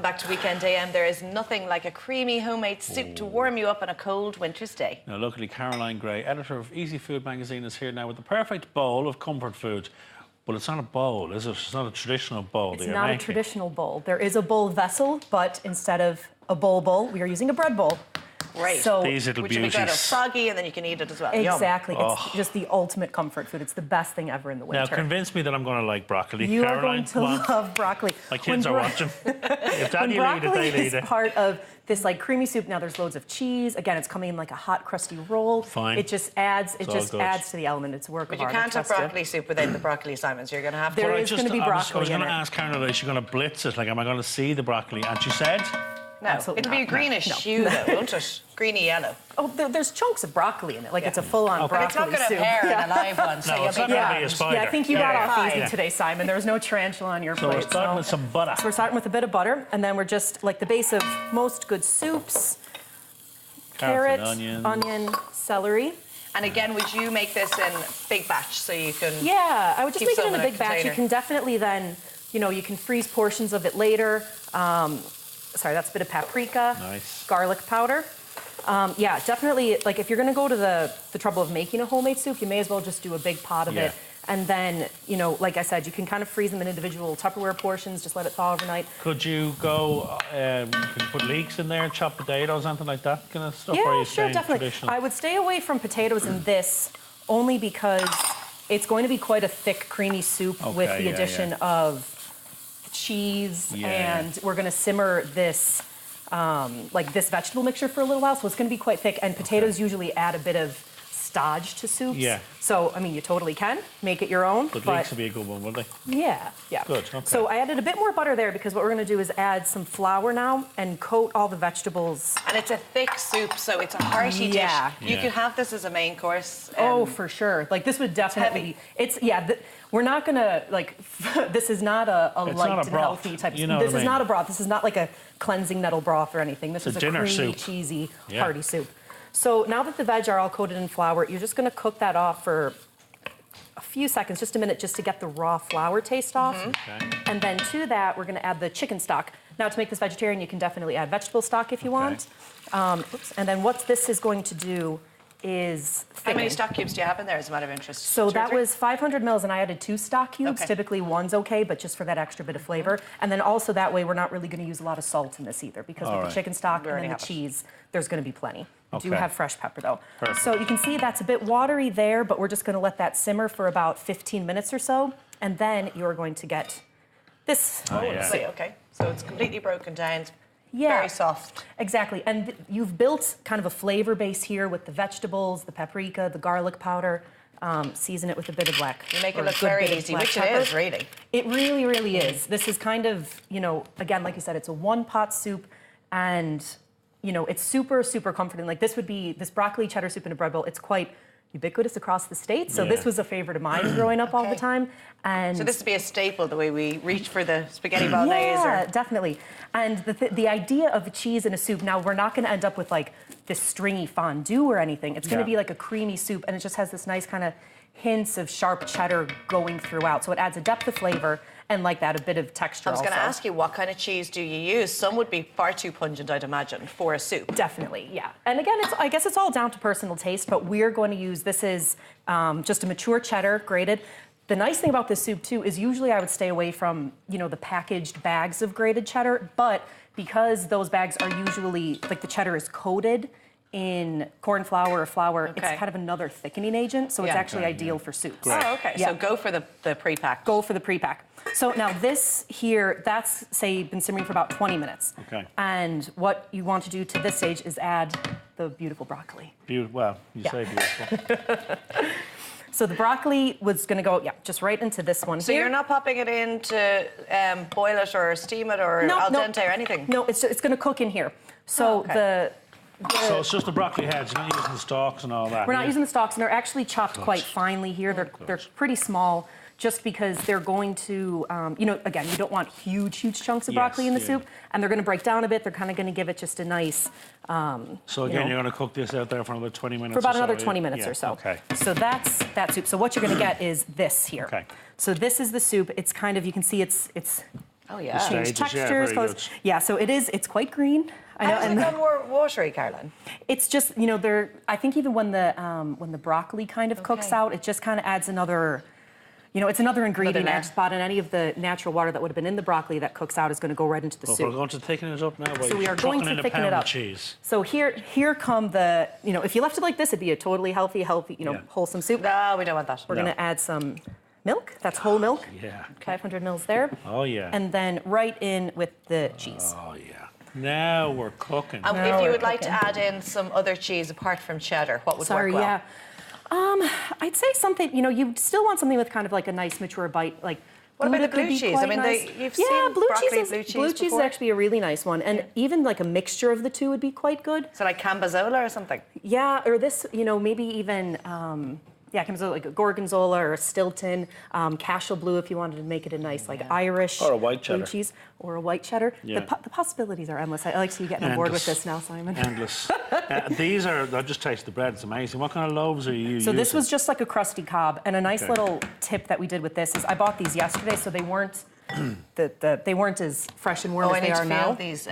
back to Weekend AM. There is nothing like a creamy homemade soup to warm you up on a cold winter's day. Now, luckily, Caroline Gray, editor of Easy Food magazine, is here now with the perfect bowl of comfort food. But it's not a bowl, is it? It's not a traditional bowl. It's not a traditional bowl. There is a bowl vessel, but instead of a bowl, we are using a bread bowl. Right. So, these little which beauties. will be kind of soggy, and then you can eat it as well. Exactly. Yum. It's just the ultimate comfort food. It's the best thing ever in the winter. Now, convince me that I'm going to like broccoli. You Caroline, are going to love broccoli. My kids are watching. If Daddy will eat it, broccoli they'll eat is it. part of this like creamy soup. Now there's loads of cheese. Again, it's coming in like a hot, crusty roll. Fine. It just adds. It all just good. adds to the element. It's a work But of you art. can't have trust you. broccoli soup without the broccoli, Simon, so you're going to have to... There Well, is going to be I broccoli was in going to it. ask Caroline, is she going to blitz it? Like, am I going to see the broccoli? And she said... No, Absolutely it'll be a not. greenish No. hue, though, won't it? Greeny yellow. Oh, there's chunks of broccoli in it. Like it's a full-on Okay. But it's broccoli not going to soup. appear Yeah. in a live one, so No, you'll it's be not gonna be a grand. spider. Yeah, I think you got off Fine. easy today, Simon. There was no tarantula on your So plate. we're starting with some butter. So we're starting with a bit of butter, and then we're just like the base of most good soups: carrot, onion, celery. And again, would you make this in big batch so you can... Yeah, I would just Keep make it some in a in a big batch. You container. can definitely then, you know, you can freeze portions of it later. Sorry, that's a bit of paprika. Nice. Garlic powder. Yeah, definitely, like if you're gonna go to the trouble of making a homemade soup, you may as well just do a big pot of Yeah. it. And then, you know, like I said, you can kind of freeze them in individual Tupperware portions, just let it thaw overnight. Could you go, could you put leeks in there and chop potatoes, anything like that kind of stuff? Or are Yeah, you sure, staying definitely. traditional? I would stay away from potatoes in this only because it's going to be quite a thick, creamy soup with Okay, the yeah, addition of cheese, Yeah. and we're going to simmer this, like this vegetable mixture for a little while, so it's going to be quite thick. And potatoes usually add a bit of stodge to soups. Yeah. So, I mean, you totally can make it your own. But leeks would be a good one, would they? Yeah, yeah. Good, okay. So I added a bit more butter there because what we're going to do is add some flour now and coat all the vegetables. And it's a thick soup, so it's a hearty Yeah. dish. You Yeah. could have this as a main course. Oh, for sure. Like this would definitely. It's we're not gonna like. This is not a It's light not a and broth. healthy type. You know This what I is mean. not a broth. This is not like a cleansing nettle broth or anything. This is It's a a dinner creamy, soup. cheesy, Yeah. hearty soup. So now that the veg are all coated in flour, you're just gonna cook that off for a few seconds, just a minute, just to get the raw flour taste off. Okay. And then to that, we're gonna add the chicken stock. Now, to make this vegetarian, you can definitely add vegetable stock if you want. And then what this is going to do is How many thicken. stock cubes do you have in there, as a matter of interest? So Two or that three? was 500 mils, and I added 2 stock cubes. Okay. Typically, one's okay, but just for that extra bit of flavor. And then also that way, we're not really going to use a lot of salt in this either, because with right. the chicken stock We and already then the have it. cheese, there's going to be plenty. We do Okay. have fresh pepper, though. Perfect. So you can see that's a bit watery there, but we're just going to let that simmer for about 15 minutes or so. And then you're going to get this. Oh, yeah. Let's see, okay. So it's completely broken down. It's Yeah. very soft. Exactly. And you've built kind of a flavor base here with the vegetables, the paprika, the garlic powder. Season it with a bit of black. You make or it a look good very bit of easy, black which it pepper. is, really. It really, really is. This is kind of, you know, again, like you said, it's a one-pot soup, and, you know, it's super, super comforting. Like this would be, this broccoli cheddar soup in a bread bowl, it's quite ubiquitous across the state. So this Yeah. was a favorite of mine growing up all the Okay. time. And So this would be a staple, the way we reach for the spaghetti bolognese. yeah, Or... definitely. And the idea of cheese in a soup, now we're not going to end up with like this stringy fondue or anything. It's going to Yeah. be like a creamy soup, and it just has this nice kind of hints of sharp cheddar going throughout. So it adds a depth of flavor and like that, a bit of texture I was going to also. ask you, what kind of cheese do you use? Some would be far too pungent, I'd imagine, for a soup. Definitely, yeah. And again, I guess it's all down to personal taste, but we're going to use, this is just a mature cheddar grated. The nice thing about this soup too is usually I would stay away from, you know, the packaged bags of grated cheddar, but because those bags are usually, like the cheddar is coated in corn flour or flour, Okay. it's kind of another thickening agent, so it's Yeah. actually ideal for soups. Oh, okay. Yeah. So go for the pre-pack. Go for the pre-pack. So now this here, that's, say, been simmering for about 20 minutes. Okay. And what you want to do to this stage is add the beautiful broccoli. Well, you Yeah. say beautiful. So the broccoli was going to go, just right into this one So here. you're not popping it in to boil it or steam it or al dente or anything? No, it's going to cook in here. So Oh, okay. So it's just the broccoli heads, you're not using the stalks and all that. we're not yeah? using the stalks, and they're actually chopped quite finely here. They're pretty small, just because they're going to, you know, again, you don't want huge chunks of broccoli in the yeah. soup, and they're going to break down a bit. They're kind of going to give it just a nice, So you again, know, you're going to cook this out there for another 20 minutes for about or so, another yeah? 20 minutes Yeah, or so. Okay. So that's that soup. So what you're going to get is this here. Okay. So this is the soup. It's kind of, you can see it's Oh, yeah. Stages, Change yeah, textures, very colors. good. Yeah, so it's quite green. I know, How does it go watery, Caroline? it's just, you know, I think even when the broccoli kind of cooks Okay. out, it just kind of adds another, you know, it's another ingredient layer. add spot, and any of the natural water that would have been in the broccoli that cooks out is going to go right into the But soup. we're going to thicken it up now by So we are going chucking to in a thicken pound it of up. cheese. So here come the, you know, if you left it like this, it'd be a totally healthy, you know, Yeah. wholesome soup. No, we don't want that. We're going to add some milk. That's whole milk. Yeah. 500 mils there. Oh, yeah. And then right in with the cheese. Oh, yeah. Now we're cooking. And Now if you we're would like to cooking. add in some other cheese apart from cheddar, what would Sorry, work well? yeah. I'd say something, you know, you still want something with kind of like a nice mature bite. Like What about Gouda the could blue be cheese? quite I mean, nice. you've yeah, seen blue broccoli cheese blue cheese Blue cheese is before? actually a really nice one. And even like a mixture of the two would be quite good. So like Cambazola or something? Yeah, or this, you know, maybe even, yeah, comes out like a Gorgonzola or a Stilton, Cashel Blue if you wanted to make it a nice like Irish Or a white blue cheddar. cheese, or a white cheddar. Yeah. The possibilities are endless. I like to see you getting on board with Endless. this now, Simon. Endless. These are, I just taste the bread, it's amazing. What kind of loaves are you using? So this was just like a crusty cob, and a nice Okay. little tip that we did with this is I bought these yesterday, so they weren't they weren't as fresh and warm Oh, as I they need to are feel now. these.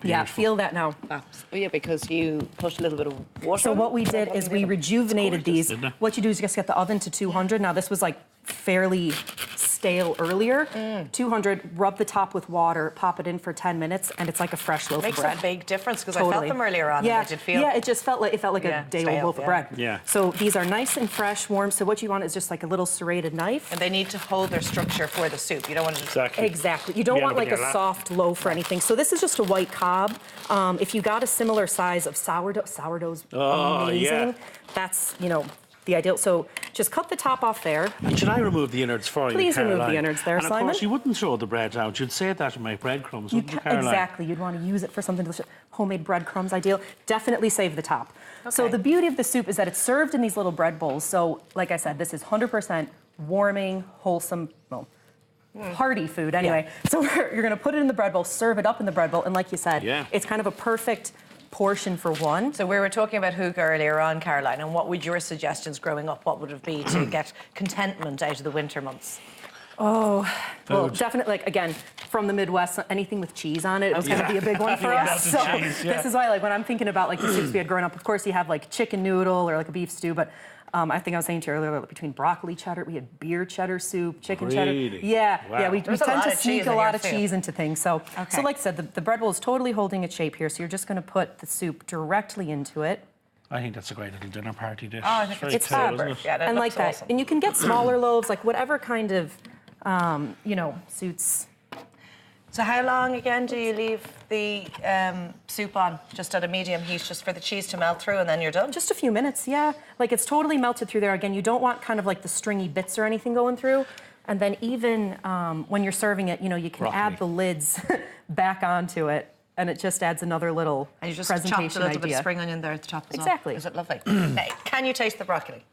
Yeah, feel that now. Oh, yeah, because you put a little bit of water. So on what we it. did is we rejuvenated these. isn't it? What you do is you just get the oven to 200. Now this was like fairly stale earlier. 200, rub the top with water, pop it in for 10 minutes, and it's like a fresh loaf Makes of bread. a big difference because I Totally. felt them earlier on Yeah, and they did feel. yeah, it just felt like Yeah, a day old stale, loaf of yeah. bread. Yeah. So these are nice and fresh, warm. So what you want is just like a little serrated knife. And they need to hold their structure for the soup. You don't want to just. Exactly. Exactly. You don't Yeah, want but like a yeah, that- soft loaf or anything. So this is just a white cob. If you got a similar size of sourdough's Oh, amazing. yeah. That's, you know, the ideal. So just cut the top off there. And should I remove the innards for you, Please remove the Caroline? innards there, and of Simon. course, you wouldn't throw the bread out. You'd save that to make breadcrumbs, wouldn't you, ca- Caroline? exactly. You'd want to use it for something delicious. Homemade breadcrumbs, ideal. Definitely save the top. So Okay. the beauty of the soup is that it's served in these little bread bowls. So, like I said, this is 100% warming, wholesome, well, hearty food anyway. So you're going to put it in the bread bowl, serve it up in the bread bowl, and like you said, Yeah. it's kind of a perfect portion for one. So we were talking about hookah earlier on, Caroline, and what would your suggestions growing up? What would it be to get contentment out of the winter months? Well, Food. definitely, like, again, from the Midwest, anything with cheese on it is going to be a big one for Yeah, us. that's So cheese, yeah. this is why, like, when I'm thinking about, like, the soups we had growing up, of course, you have, like, chicken noodle or, like, a beef stew, but I think I was saying to you earlier, between broccoli cheddar, we had beer cheddar soup, chicken cheddar. Really? Yeah, Wow. yeah, we There's a tend lot to of sneak cheese a in lot here of too. cheese into things. So, Okay. like I said, the bread bowl is totally holding its shape here, so you're just going to put the soup directly into it. I think that's a great little dinner party dish. Oh, I think very it's cool, fab. isn't it? Yeah, that And looks like that. awesome. And you can get smaller loaves, like whatever kind of, you know, suits. So how long again do you leave the soup on? Just at a medium heat, just for the cheese to melt through, and then you're done? Just a few minutes, yeah. Like it's totally melted through there. Again, you don't want kind of like the stringy bits or anything going through. And then even when you're serving it, you know, you can Broccoli. add the lids back onto it, and it just adds another little And you just presentation chopped a little bit idea. of spring onion there at the top as Exactly. well. Is it lovely? Now, can you taste the broccoli?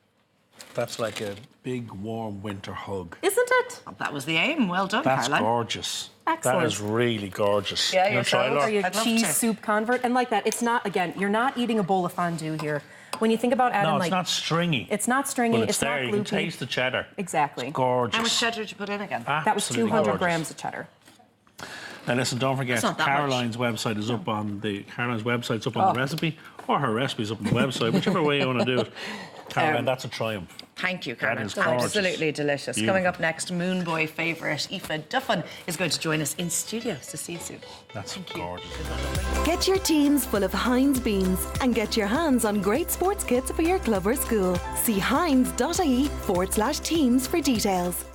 That's like a big, warm winter hug. Isn't it? Oh, that was the aim. Well done, That's Caroline. gorgeous. Excellent. That is really gorgeous. Yeah, You you're wanna try, sold. Laura? Or your I'd love cheese to. soup convert. And like that, it's not, again, you're not eating a bowl of fondue here. When you think about adding No, it's like... not stringy. It's not stringy, But it's there. not You can gloopy. taste the cheddar. Exactly. It's gorgeous. How much cheddar did you put in again? That was Absolutely 200 gorgeous. grams of cheddar. And listen, don't forget, That's not that much. Caroline's website is up on the the recipe, or her recipe's up on the website, whichever way you want to do it. Caroline, that's a triumph. Thank you, Caroline. is gorgeous. Absolutely delicious. Beautiful. Coming up next, Moon Boy favourite Aoife Duffin is going to join us in studio to see you soon. That's gorgeous. Get your teams full of Heinz beans and get your hands on great sports kits for your club or school. See heinz.ie/teams for details.